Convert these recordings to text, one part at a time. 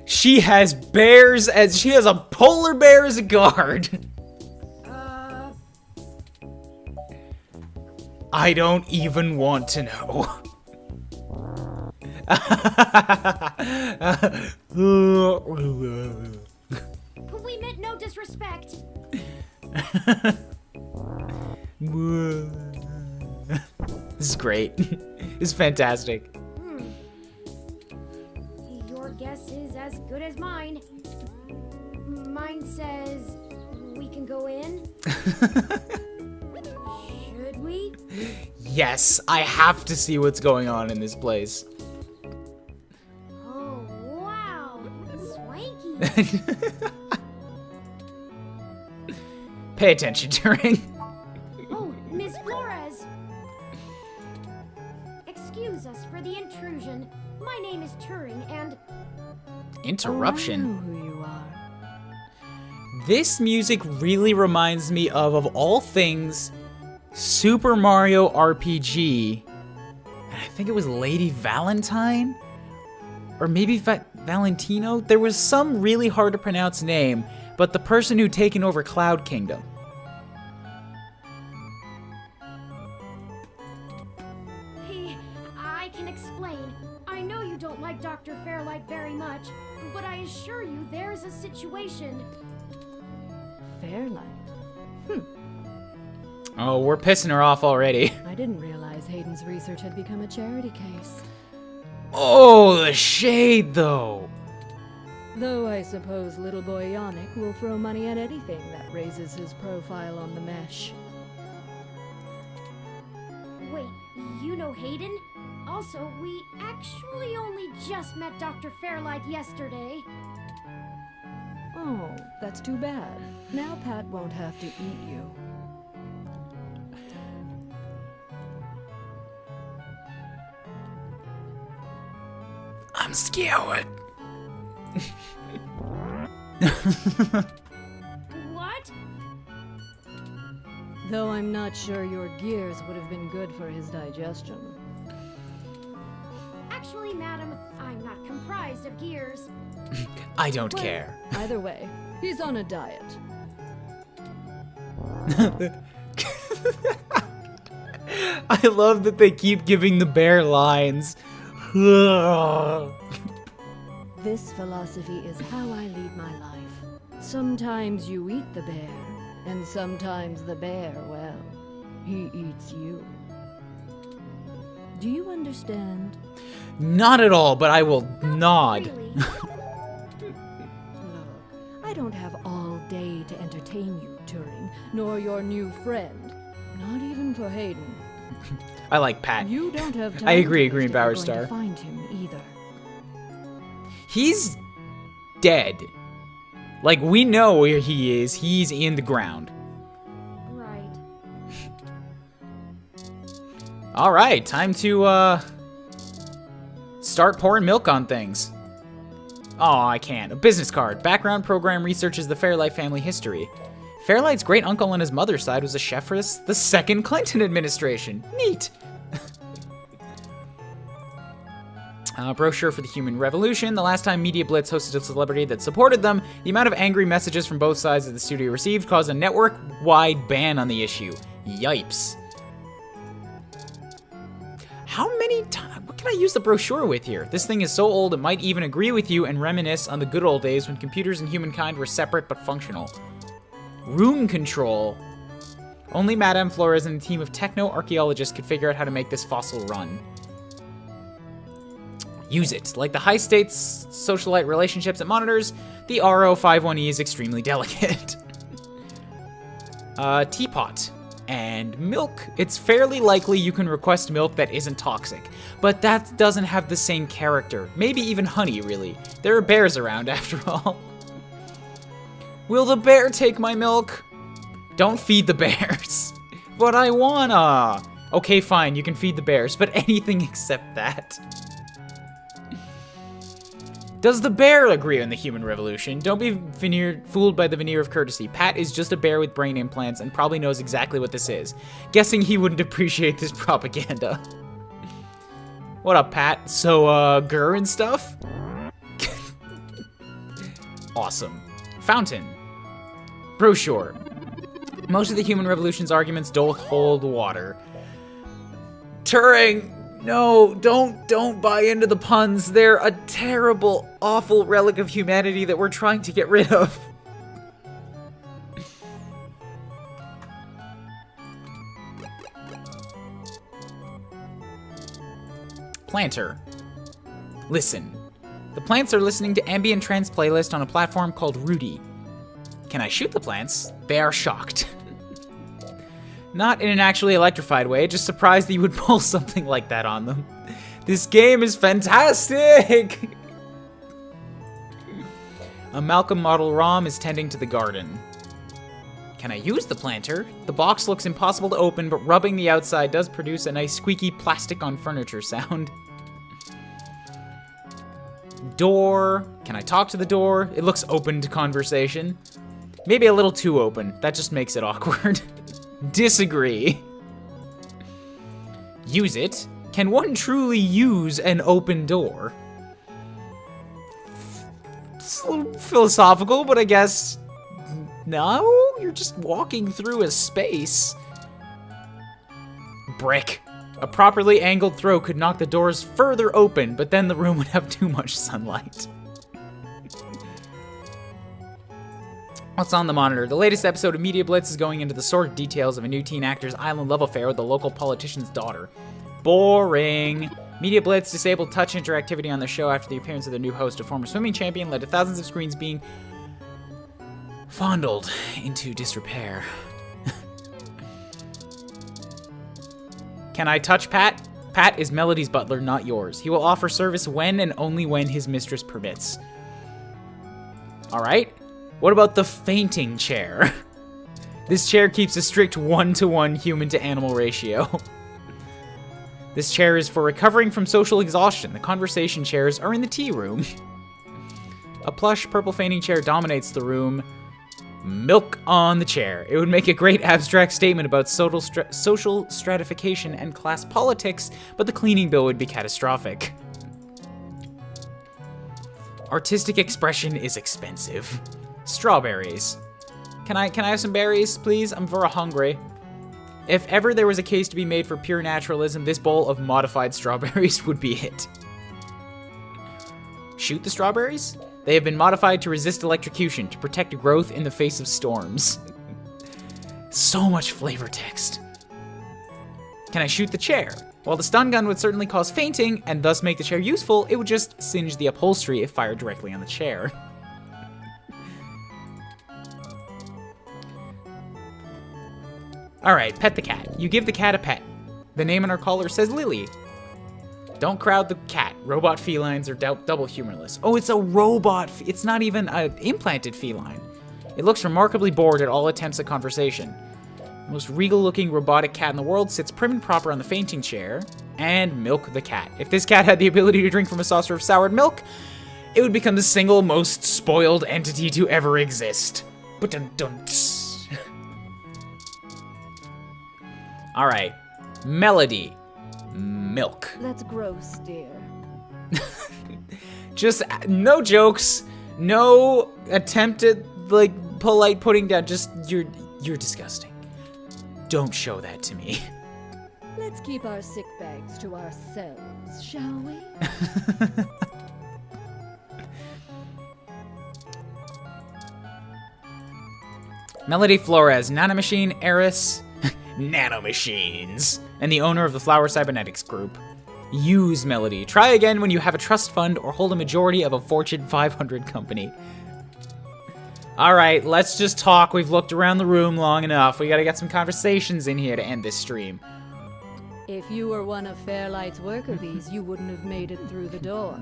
She has bears as she has a polar bear as a guard. I don't even want to know. We meant no disrespect. This is great. This is fantastic. Your guess is as good as mine. Mine says we can go in. Should we? Yes, I have to see what's going on in this place. Oh, wow. Swanky. Pay attention, Turing. Oh, Miss Flores. Excuse us for the intrusion. My name is Turing, and... Interruption. I know who you are. This music really reminds me of all things, Super Mario RPG. And I think it was Lady Valentine? Or maybe Valentino? There was some really hard to pronounce name, but the person who'd taken over Cloud Kingdom. Hey, I can explain. I know you don't like Dr. Fairlight very much, but I assure you there's a situation. Fairlight. Oh, we're pissing her off already. I didn't realize Hayden's research had become a charity case. Oh, the shade, though. Though I suppose little boy Yannick will throw money at anything that raises his profile on the mesh. Wait, you know Hayden? Also, we actually only just met Dr. Fairlight yesterday. Oh, that's too bad. Now Pat won't have to eat you. I'm scared. What? Though I'm not sure your gears would have been good for his digestion. Actually, madam, I'm not comprised of gears. I don't Well, care. Either way, he's on a diet. I love that they keep giving the bear lines. This philosophy is how I lead my life. Sometimes you eat the bear, and sometimes the bear, well, he eats you. Do you understand? Not at all, but I will nod. Really? Look, I don't have all day to entertain you, Turing, nor your new friend. Not even for Hayden. I like Pat. You don't have time. I agree, to Green waste if you're Power going Star. to find him either. He's dead. Like, we know where he is. He's in the ground. Right. All right, time to, start pouring milk on things. Oh, I can't. A business card. Background program researches the Fairlight family history. Fairlight's great uncle on his mother's side was a chef for the second Clinton administration. Neat. Brochure for the Human Revolution. The last time Media Blitz hosted a celebrity that supported them, the amount of angry messages from both sides that the studio received caused a network-wide ban on the issue. Yipes. How many times? What can I use the brochure with here? This thing is so old it might even agree with you and reminisce on the good old days when computers and humankind were separate but functional. Room control. Only Madame Flores and a team of techno-archaeologists could figure out how to make this fossil run. Use it. Like the high-stakes socialite relationships it monitors, the RO51E is extremely delicate. Teapot. And milk. It's fairly likely you can request milk that isn't toxic, but that doesn't have the same character. Maybe even honey, really. There are bears around, after all. Will the bear take my milk? Don't feed the bears. But I wanna. Okay, fine, you can feed the bears, but anything except that. Does the bear agree on the human revolution? Don't be fooled by the veneer of courtesy. Pat is just a bear with brain implants and probably knows exactly what this is. Guessing he wouldn't appreciate this propaganda. What up, Pat? So, Gur and stuff? Awesome. Fountain. Brochure. Most of the human revolution's arguments don't hold water. Turing! No, don't buy into the puns. They're a terrible, awful relic of humanity that we're trying to get rid of. Planter. Listen. The plants are listening to ambient trance playlist on a platform called Rudy. Can I shoot the plants? They are shocked. Not in an actually electrified way, just surprised that you would pull something like that on them. This game is fantastic! A Malcolm model ROM is tending to the garden. Can I use the planter? The box looks impossible to open, but rubbing the outside does produce a nice squeaky plastic on furniture sound. Door. Can I talk to the door? It looks open to conversation. Maybe a little too open. That just makes it awkward. Disagree. Use it? Can one truly use an open door? It's a little philosophical, but I guess... No? You're just walking through a space. Brick. A properly angled throw could knock the doors further open, but then the room would have too much sunlight. What's on the monitor? The latest episode of Media Blitz is going into the sordid details of a new teen actor's island love affair with the local politician's daughter. Boring. Media Blitz disabled touch interactivity on the show after the appearance of their new host, a former swimming champion, led to thousands of screens being fondled into disrepair. Can I touch Pat? Pat is Melody's butler, not yours. He will offer service when and only when his mistress permits. Alright. What about the fainting chair? This chair keeps a strict 1-to-1 human-to-animal ratio. This chair is for recovering from social exhaustion. The conversation chairs are in the tea room. A plush purple fainting chair dominates the room. Milk on the chair. It would make a great abstract statement about social stratification and class politics, but the cleaning bill would be catastrophic. Artistic expression is expensive. Strawberries. Can I have some berries, please? I'm very hungry. If ever there was a case to be made for pure naturalism, this bowl of modified strawberries would be it. Shoot the strawberries? They have been modified to resist electrocution, to protect growth in the face of storms. So much flavor text. Can I shoot the chair? While the stun gun would certainly cause fainting, and thus make the chair useful, it would just singe the upholstery if fired directly on the chair. Alright, pet the cat. You give the cat a pet. The name on our collar says Lily. Don't crowd the cat. Robot felines are double humorless. Oh, it's a robot. It's not even an implanted feline. It looks remarkably bored at all attempts at conversation. The most regal-looking robotic cat in the world sits prim and proper on the fainting chair. And Milk the cat. If this cat had the ability to drink from a saucer of soured milk, it would become the single most spoiled entity to ever exist. Ba-dun-dun. Alright. Melody. Milk. That's gross, dear. Just no jokes, no attempted like polite putting down. Just you're disgusting. Don't show that to me. Let's keep our sick bags to ourselves, shall we? Melody Flores, nanomachine heiress, nanomachines, and the owner of the Flower Cybernetics Group. Use Melody. Try again when you have a trust fund or hold a majority of a Fortune 500 company. Alright, let's just talk. We've looked around the room long enough. We gotta get some conversations in here to end this stream. If you were one of Fairlight's worker bees, you wouldn't have made it through the door.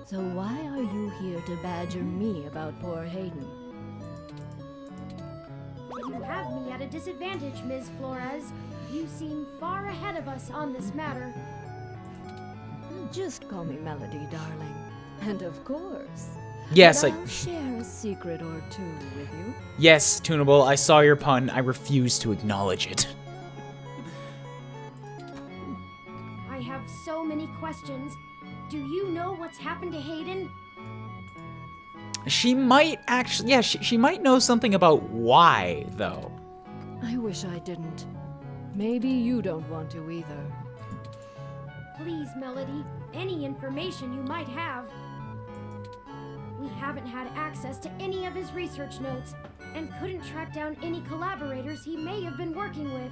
So why are you here to badger me about poor Hayden? You have me at a disadvantage, Ms. Flores. You seem far ahead of us on this matter. Just call me Melody, darling. And of course, Yes, I'll share a secret or two with you. Yes, Tunable, I saw your pun. I refuse to acknowledge it. I have so many questions. Do you know what's happened to Hayden? She might actually, yeah, she might know something about why, though. I wish I didn't. Maybe you don't want to either. Please, Melody, any information you might have. We haven't had access to any of his research notes, and couldn't track down any collaborators he may have been working with.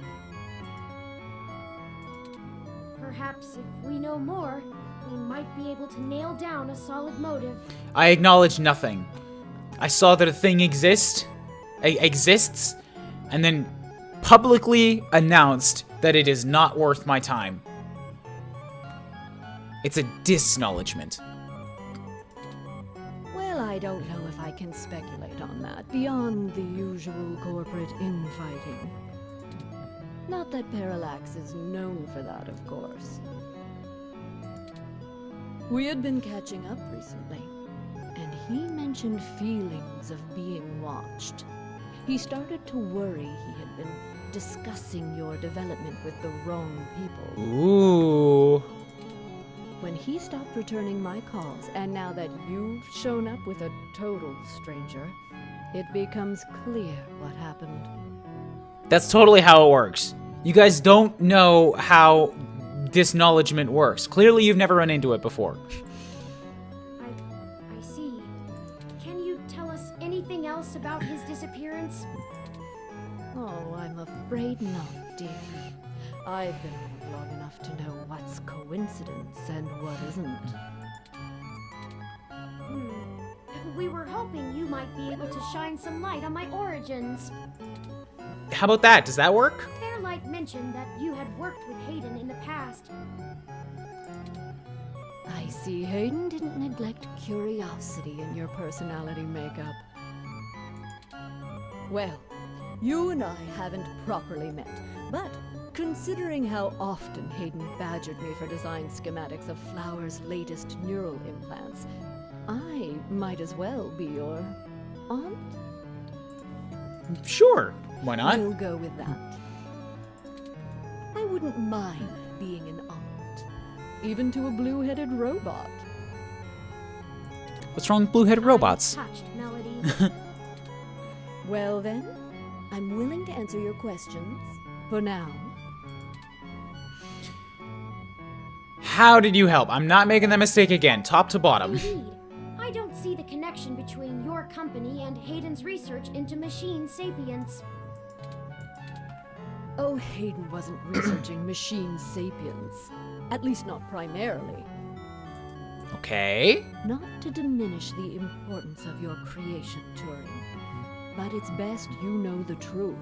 Perhaps if we know more, we might be able to nail down a solid motive. I acknowledge nothing. I saw that a thing exists, and then publicly announced that it is not worth my time. It's a disacknowledgement. Well, I don't know if I can speculate on that beyond the usual corporate infighting. Not that Parallax is known for that, of course. We had been catching up recently, and he mentioned feelings of being watched. He started to worry he had been discussing your development with the wrong people. Ooh. When he stopped returning my calls, and now that you've shown up with a total stranger, it becomes clear what happened. That's totally how it works. You guys don't know how disacknowledgement works. Clearly, you've never run into it before. I see. Can you tell us anything else about his disappearance? Oh, I'm afraid not, dear. I've been around long enough to know what's coincidence and what isn't. We were hoping you might be able to shine some light on my origins. How about that? Does that work? Fairlight mentioned that you had worked with Hayden in the past. I see Hayden didn't neglect curiosity in your personality makeup. Well, you and I haven't properly met, but considering how often Hayden badgered me for design schematics of Flower's latest neural implants, I might as well be your aunt? Sure. Why not? We'll go with that. I wouldn't mind being an aunt, even to a blue-headed robot. What's wrong with blue-headed robots? I'm touched, Melody. Well then, I'm willing to answer your questions, for now. How did you help? I'm not making that mistake again, top to bottom. Indeed. I don't see the connection between your company and Hayden's research into machine sapience. Oh, Hayden wasn't researching machine sapiens. At least not primarily. Okay. Not to diminish the importance of your creation, Turing, but it's best you know the truth.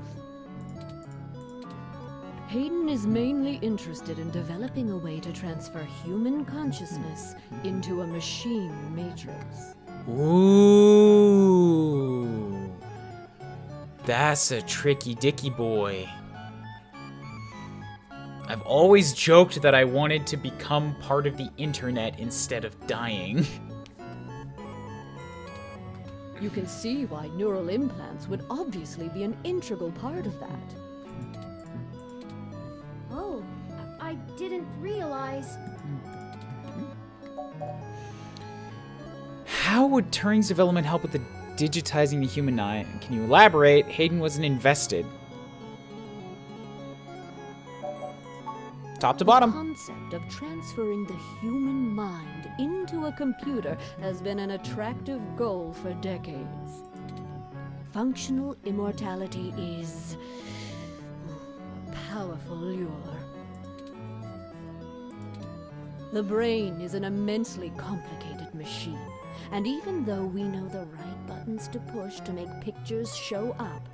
Hayden is mainly interested in developing a way to transfer human consciousness into a machine matrix. Ooh. That's a tricky dicky boy. I've always joked that I wanted to become part of the internet instead of dying. You can see why neural implants would obviously be an integral part of that. Oh, I didn't realize. How would Turing's development help with the digitizing the human eye? Can you elaborate? Hayden wasn't invested. Top to bottom. The concept of transferring the human mind into a computer has been an attractive goal for decades. Functional immortality is a powerful lure. The brain is an immensely complicated machine, and even though we know the right buttons to push to make pictures show up,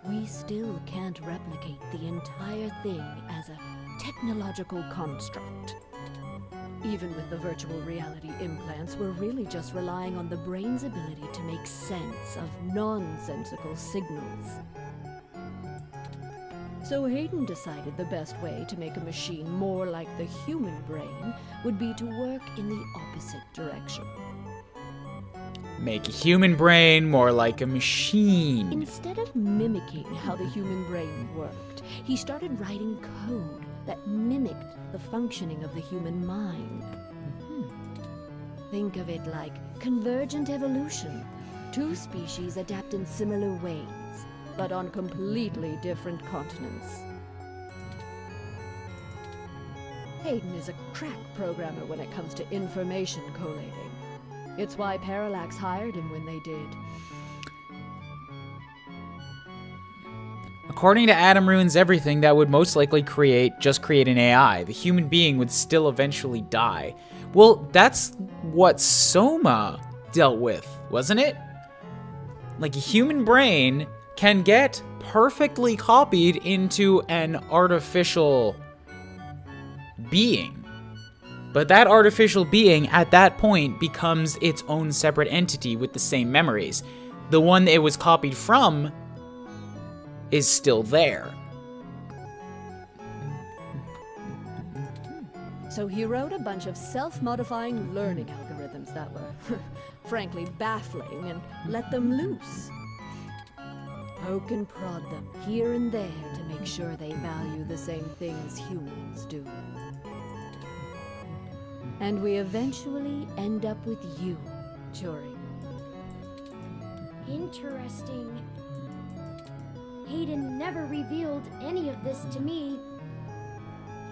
we still can't replicate the entire thing as a technological construct. Even with the virtual reality implants, we're really just relying on the brain's ability to make sense of nonsensical signals. So Hayden decided the best way to make a machine more like the human brain would be to work in the opposite direction. Make a human brain more like a machine. Instead of mimicking how the human brain worked, he started writing code that mimicked the functioning of the human mind. Think of it like convergent evolution, two species adapt in similar ways, but on completely different continents. Hayden is a crack programmer when it comes to information collating. It's why Parallax hired him when they did. According to Adam Ruins Everything, that would most likely just create an AI. The human being would still eventually die. Well, that's what Soma dealt with, wasn't it? Like, a human brain can get perfectly copied into an artificial being. But that artificial being, at that point, becomes its own separate entity with the same memories. The one it was copied from is still there. So he wrote a bunch of self-modifying learning algorithms that were, frankly, baffling, and let them loose. Poke and prod them here and there to make sure they value the same things humans do. And we eventually end up with you, Turing. Interesting. Hayden never revealed any of this to me.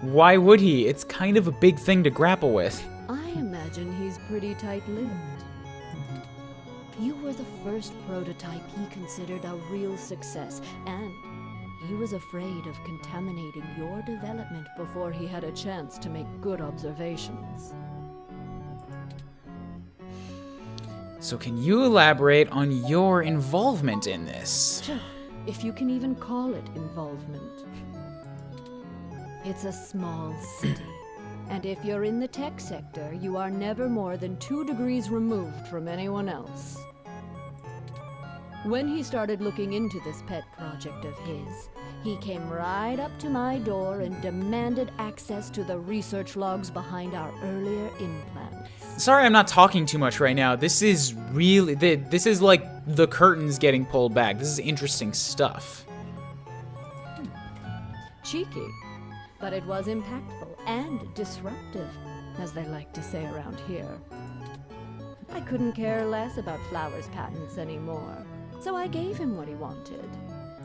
Why would he? It's kind of a big thing to grapple with. I imagine he's pretty tight-lipped. You were the first prototype he considered a real success, and he was afraid of contaminating your development before he had a chance to make good observations. So can you elaborate on your involvement in this? If you can even call it involvement. It's a small city, and if you're in the tech sector, you are never more than 2 degrees removed from anyone else. When he started looking into this pet project of his, he came right up to my door and demanded access to the research logs behind our earlier implants. Sorry I'm not talking too much right now. This is really, this is like the curtains getting pulled back. This is interesting stuff. Cheeky, but it was impactful and disruptive, as they like to say around here. I couldn't care less about Flowers' patents anymore, so I gave him what he wanted,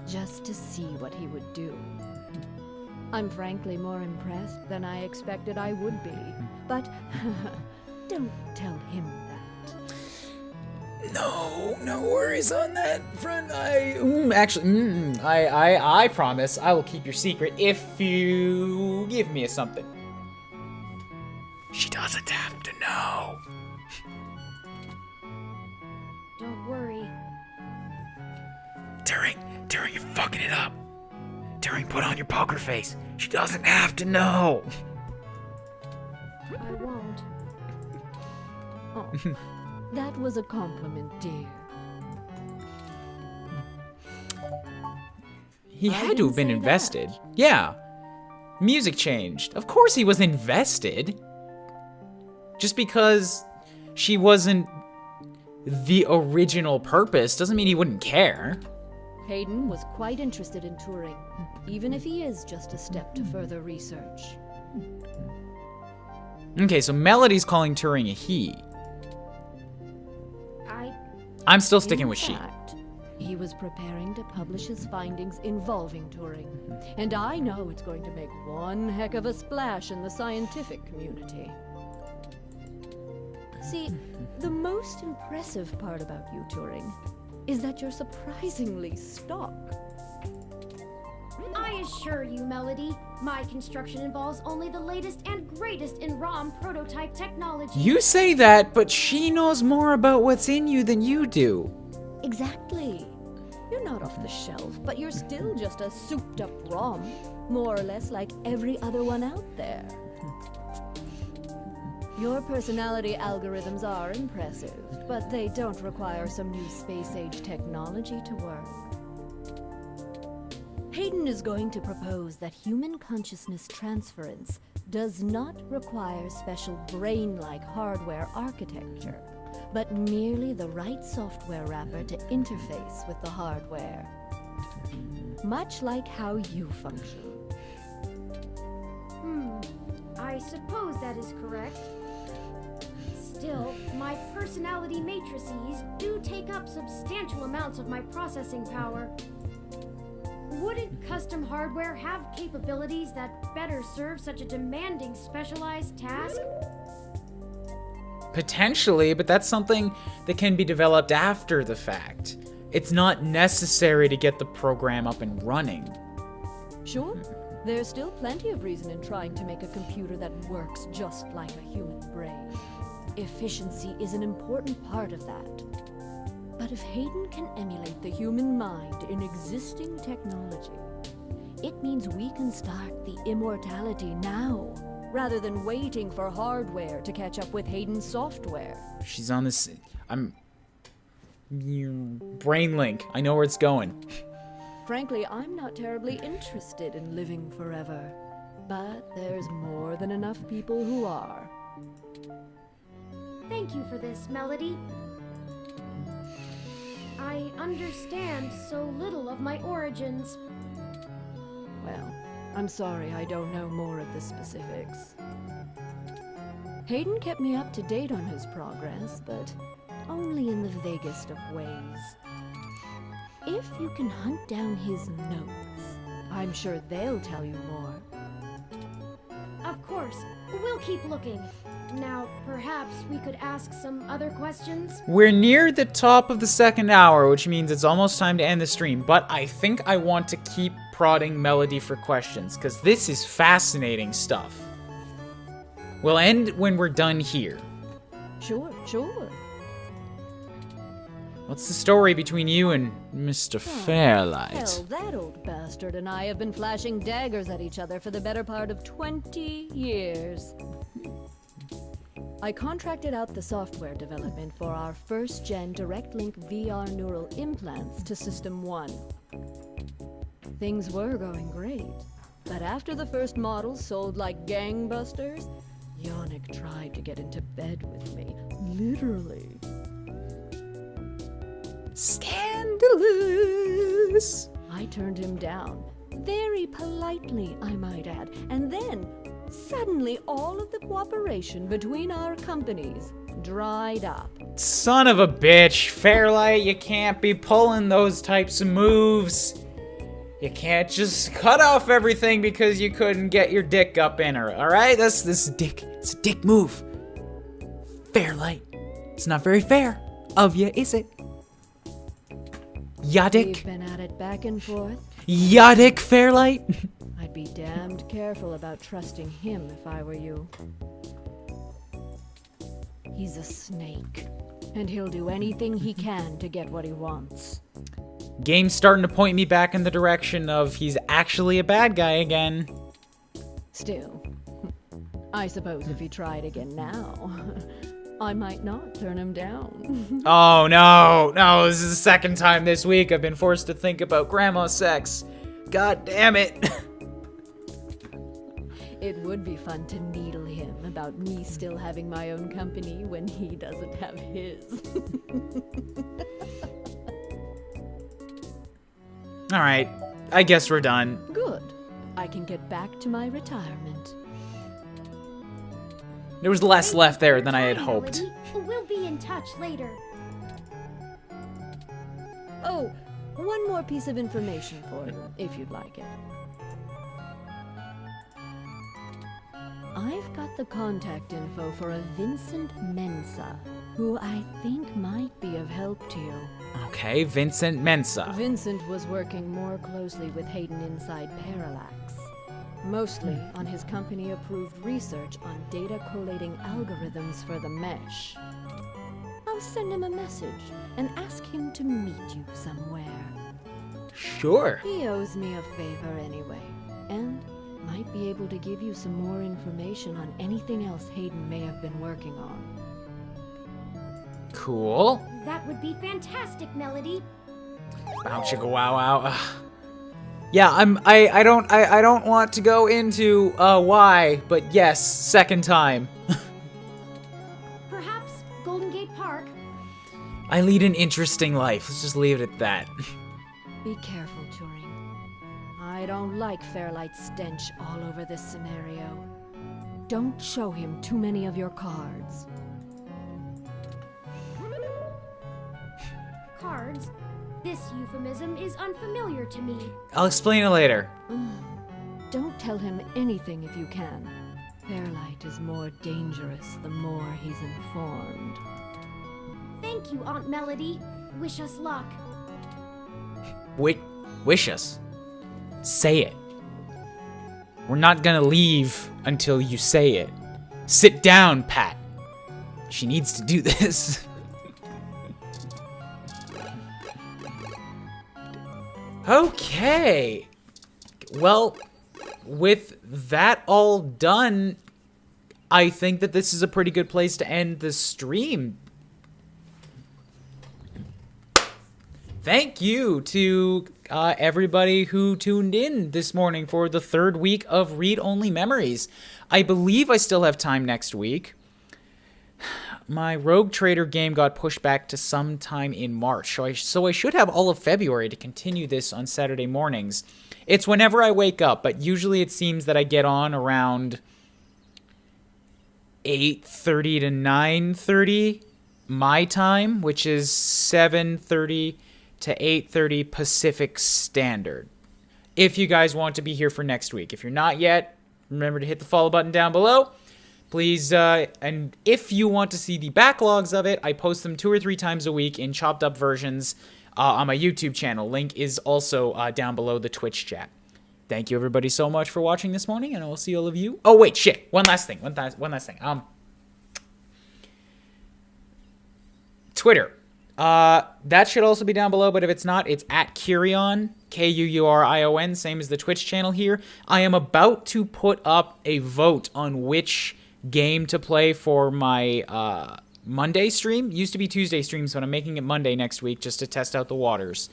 just to see what he would do. I'm frankly more impressed than I expected I would be, but don't tell him that. No worries on that front. I promise I will keep your secret if you give me something. She doesn't have to know. Don't worry. Turing, you're fucking it up. Turing, put on your poker face. She doesn't have to know. I won't. Oh, that was a compliment, dear. He I had to didn't have been say invested. that. Yeah. Music changed. Of course he was invested. Just because she wasn't the original purpose doesn't mean he wouldn't care. Hayden was quite interested in Turing, even if he is just a step to further research. Okay, so Melody's calling Turing a he. I'm still sticking with she. In fact, he was preparing to publish his findings involving Turing, and I know it's going to make one heck of a splash in the scientific community. See, the most impressive part about you, Turing, is that you're surprisingly stock. I assure you, Melody, my construction involves only the latest and greatest in ROM prototype technology. You say that, but she knows more about what's in you than you do. Exactly. You're not off the shelf, but you're still just a souped-up ROM, more or less like every other one out there. Your personality algorithms are impressive, but they don't require some new space-age technology to work. Hayden is going to propose that human consciousness transference does not require special brain-like hardware architecture, but merely the right software wrapper to interface with the hardware. Much like how you function. I suppose that is correct. Still, my personality matrices do take up substantial amounts of my processing power. Wouldn't custom hardware have capabilities that better serve such a demanding specialized task? Potentially, but that's something that can be developed after the fact. It's not necessary to get the program up and running. Sure, there's still plenty of reason in trying to make a computer that works just like a human brain. Efficiency is an important part of that. But if Hayden can emulate the human mind in existing technology, it means we can start the immortality now, rather than waiting for hardware to catch up with Hayden's software. She's on this... Brain link. I know where it's going. Frankly, I'm not terribly interested in living forever. But there's more than enough people who are. Thank you for this, Melody. I understand so little of my origins. Well, I'm sorry I don't know more of the specifics. Hayden kept me up to date on his progress, but only in the vaguest of ways. If you can hunt down his notes, I'm sure they'll tell you more. Of course, we'll keep looking. Now, perhaps we could ask some other questions? We're near the top of the second hour, which means it's almost time to end the stream, but I think I want to keep prodding Melody for questions, because this is fascinating stuff. We'll end when we're done here. Sure. What's the story between you and Mr. Fairlight? Hell, that old bastard and I have been flashing daggers at each other for the better part of 20 years. I contracted out the software development for our first-gen direct-link VR neural implants to System 1. Things were going great, but after the first models sold like gangbusters, Yannick tried to get into bed with me, literally. Scandalous! I turned him down, very politely, I might add, and then suddenly all of the cooperation between our companies dried up. Son of a bitch, Fairlight, you can't be pulling those types of moves. You can't just cut off everything because you couldn't get your dick up in her, alright? This is dick. It's a dick move. Fairlight. It's not very fair of you, is it? Yadik. We've been at it back and forth. Yadik, Fairlight. I'd be damned careful about trusting him if I were you. He's a snake, and he'll do anything he can to get what he wants. Game's starting to point me back in the direction of he's actually a bad guy again. Still, I suppose if he tried again now, I might not turn him down. Oh no, this is the second time this week I've been forced to think about grandma sex. God damn it. It would be fun to needle him about me still having my own company when he doesn't have his. Alright, I guess we're done. Good. I can get back to my retirement. There was less left there than I had Bye, hoped. Melody. We'll be in touch later. Oh, one more piece of information for you, if you'd like it. I've got the contact info for a Vincent Mensa, who I think might be of help to you. Okay, Vincent Mensa. Vincent was working more closely with Hayden inside Parallax, mostly on his company-approved research on data collating algorithms for the mesh. I'll send him a message and ask him to meet you somewhere. Sure. He owes me a favor anyway, and might be able to give you some more information on anything else Hayden may have been working on. Cool. That would be fantastic, Melody. Wow, chicka wow wow. Yeah, I don't want to go into why, but yes, second time. Perhaps Golden Gate Park. I lead an interesting life. Let's just leave it at that. Be careful, Turing. I don't like Fairlight's stench all over this scenario. Don't show him too many of your cards. cards. This euphemism is unfamiliar to me. I'll explain it later. Don't tell him anything if you can. Fairlight is more dangerous the more he's informed. Thank you, Aunt Melody. Wish us luck. Wish us. Say it. We're not gonna leave until you say it. Sit down, Pat. She needs to do this. Okay. Well, with that all done, I think that this is a pretty good place to end the stream. Thank you to everybody who tuned in this morning for the third week of Read Only Memories. I believe I still have time next week. My Rogue Trader game got pushed back to sometime in March, so I should have all of February to continue this on Saturday mornings. It's whenever I wake up, but usually it seems that I get on around 8:30 to 9:30 my time, which is 7:30 to 8:30 Pacific Standard. If you guys want to be here for next week. If you're not yet, remember to hit the follow button down below. Please, and if you want to see the backlogs of it, I post them 2 or 3 times a week in chopped up versions on my YouTube channel. Link is also down below the Twitch chat. Thank you everybody so much for watching this morning, and I will see all of you. Oh wait, shit! One last thing. Twitter. That should also be down below, but if it's not, it's at Kuurion, Kuurion, same as the Twitch channel here. I am about to put up a vote on which game to play for my Monday stream. Used to be Tuesday streams, but I'm making it Monday next week just to test out the waters.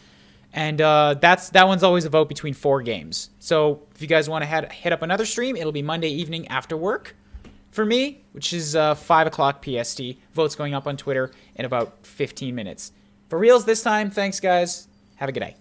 And that one's always a vote between 4 games. So if you guys want to hit up another stream, it'll be Monday evening after work for me, which is 5 o'clock PST. Votes going up on Twitter in about 15 minutes. For reals this time, thanks guys. Have a good day.